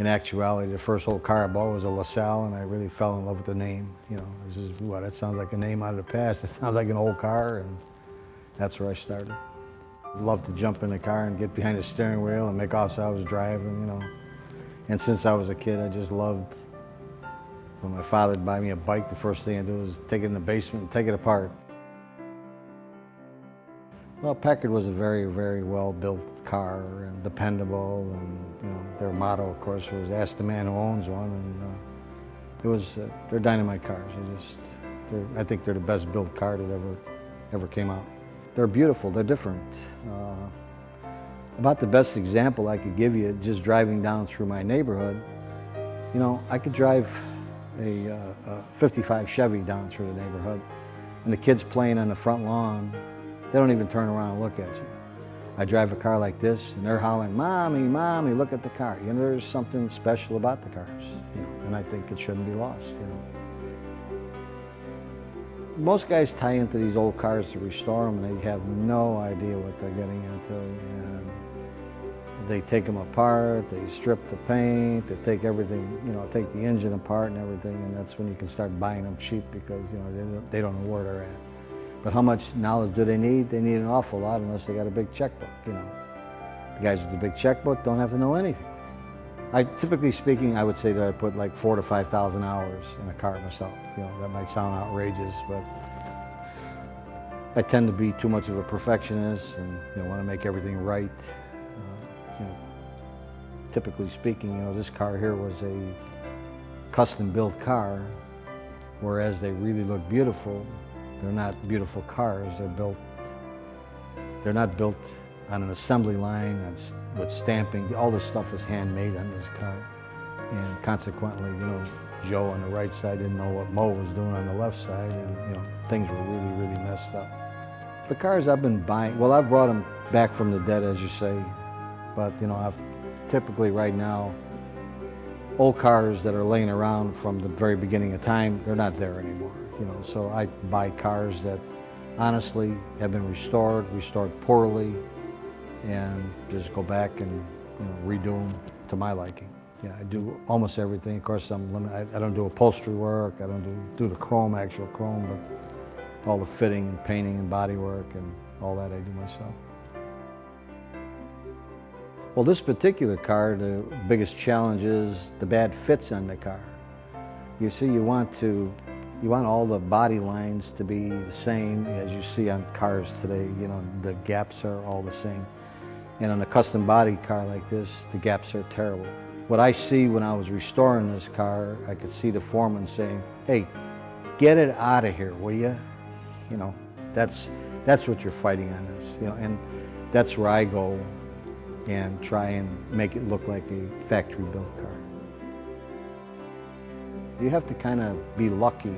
In actuality, the first old car I bought was a LaSalle, and I really fell in love with the name. You know, this is what, it sounds like a name out of the past. It sounds like an old car, and that's where I started. Loved to jump in the car and get behind the steering wheel and make off so I was driving, you know. And since I was a kid, I just loved, when my father would buy me a bike, the first thing I'd do was take it in the basement and take it apart. Well, Packard was a very, very well-built car and dependable, and you know, their motto, of course, was "Ask the man who owns one." And it was they're dynamite cars. I think they're the best-built car that ever came out. They're beautiful. They're different. About the best example I could give you, just driving down through my neighborhood. You know, I could drive a 55 Chevy down through the neighborhood, and the kids playing on the front lawn, they don't even turn around and look at you. I drive a car like this, and they're hollering, "Mommy, Mommy, look at the car." You know, there's something special about the cars, you know, and I think it shouldn't be lost, you know. Most guys tie into these old cars to restore them, and they have no idea what they're getting into. And they take them apart, they strip the paint, they take everything, you know, take the engine apart and everything, and that's when you can start buying them cheap because, you know, they don't know where they're at. But how much knowledge do they need? They need an awful lot unless they got a big checkbook, you know. The guys with the big checkbook don't have to know anything. Typically speaking, I would say that I put like 4,000 to 5,000 hours in a car myself. You know, that might sound outrageous, but I tend to be too much of a perfectionist and, you know, want to make everything right. You know, typically speaking, you know, this car here was a custom-built car, whereas they really look beautiful. They're not beautiful cars. They're not built on an assembly line with stamping. All this stuff is handmade on this car. And consequently, you know, Joe on the right side didn't know what Mo was doing on the left side, and, you know, things were really, really messed up. The cars I've been buying, well, I've brought them back from the dead, as you say, but, you know, I've typically right now, old cars that are laying around from the very beginning of time, they're not there anymore. You know, so I buy cars that honestly have been restored poorly, and just go back and, you know, redo them to my liking. Yeah, I do almost everything. Of course, I'm limited. I don't do upholstery work. I don't do the chrome, actual chrome, but all the fitting and painting and body work and all that I do myself. Well, this particular car, the biggest challenge is the bad fits on the car. You see, you want all the body lines to be the same as you see on cars today. You know, the gaps are all the same. And on a custom body car like this, the gaps are terrible. What I see when I was restoring this car, I could see the foreman saying, "Hey, get it out of here, will you?" You know, that's what you're fighting on this. You know, and that's where I go and try and make it look like a factory-built car. You have to kind of be lucky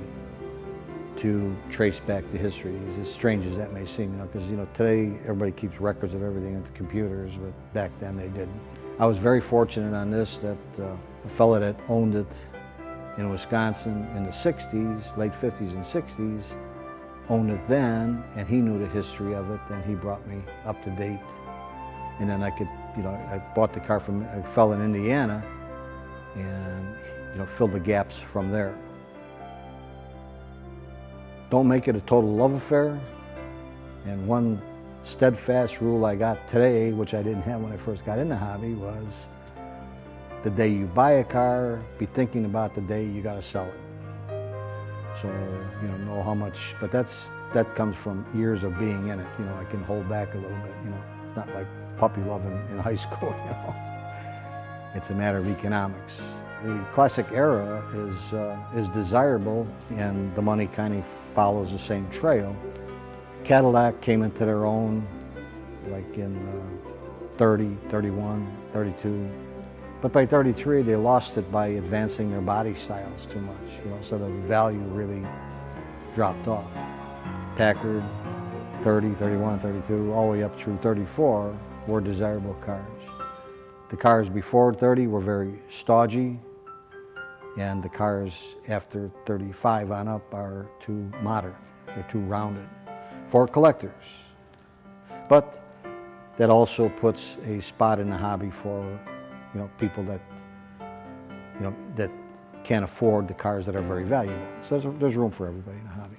to trace back the history, as strange as that may seem, you know, because, you know, today everybody keeps records of everything at the computers, but back then they didn't. I was very fortunate on this that a fella that owned it in Wisconsin in the 60s, late 50s and 60s, owned it then, and he knew the history of it, and he brought me up to date. And then I could, you know, I bought the car from a fella in Indiana, and, you know, fill the gaps from there. Don't make it a total love affair. And one steadfast rule I got today, which I didn't have when I first got in the hobby, was the day you buy a car, be thinking about the day you got to sell it. So, you know how much, but that comes from years of being in it. You know, I can hold back a little bit, you know. It's not like puppy love in high school, you know. It's a matter of economics. The classic era is desirable, and the money kind of follows the same trail. Cadillac came into their own like in 30, 31, 32. But by 33, they lost it by advancing their body styles too much, you know, so the value really dropped off. Packard, 30, 31, 32, all the way up through 34 were desirable cars. The cars before 30 were very stodgy, and the cars after 35 on up are too modern. They're too rounded for collectors. But that also puts a spot in the hobby for, you know, people that that can't afford the cars that are very valuable. So there's room for everybody in the hobby.